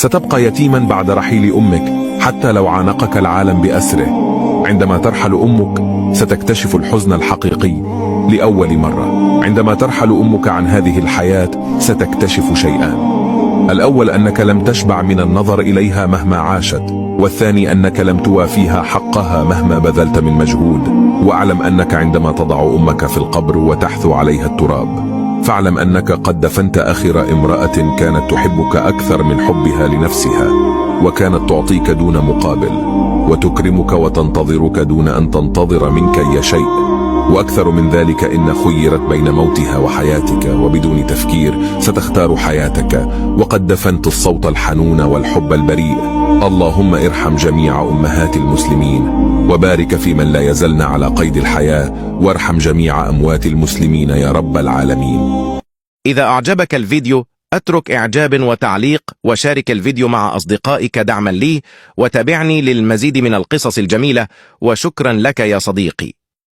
ستبقى يتيما بعد رحيل أمك حتى لو عانقك العالم بأسره. عندما ترحل أمك ستكتشف الحزن الحقيقي لأول مرة. عندما ترحل أمك عن هذه الحياة ستكتشف شيئان: الأول أنك لم تشبع من النظر إليها مهما عاشت، والثاني أنك لم توافيها حقها مهما بذلت من مجهود. واعلم أنك عندما تضع أمك في القبر وتحثو عليها التراب، فاعلم أنك قد دفنت آخر امرأة كانت تحبك أكثر من حبها لنفسها، وكانت تعطيك دون مقابل، وتكرمك وتنتظرك دون أن تنتظر منك أي شيء. وأكثر من ذلك، إن خيرت بين موتها وحياتك، وبدون تفكير ستختار حياتك، وقد دفنت الصوت الحنون والحب البريء. اللهم ارحم جميع أمهات المسلمين، وبارك في من لا يزلن على قيد الحياة، وارحم جميع أموات المسلمين يا رب العالمين. إذا أعجبك الفيديو اترك إعجاب وتعليق، وشارك الفيديو مع أصدقائك دعما لي، وتابعني للمزيد من القصص الجميلة. وشكرا لك يا صديقي.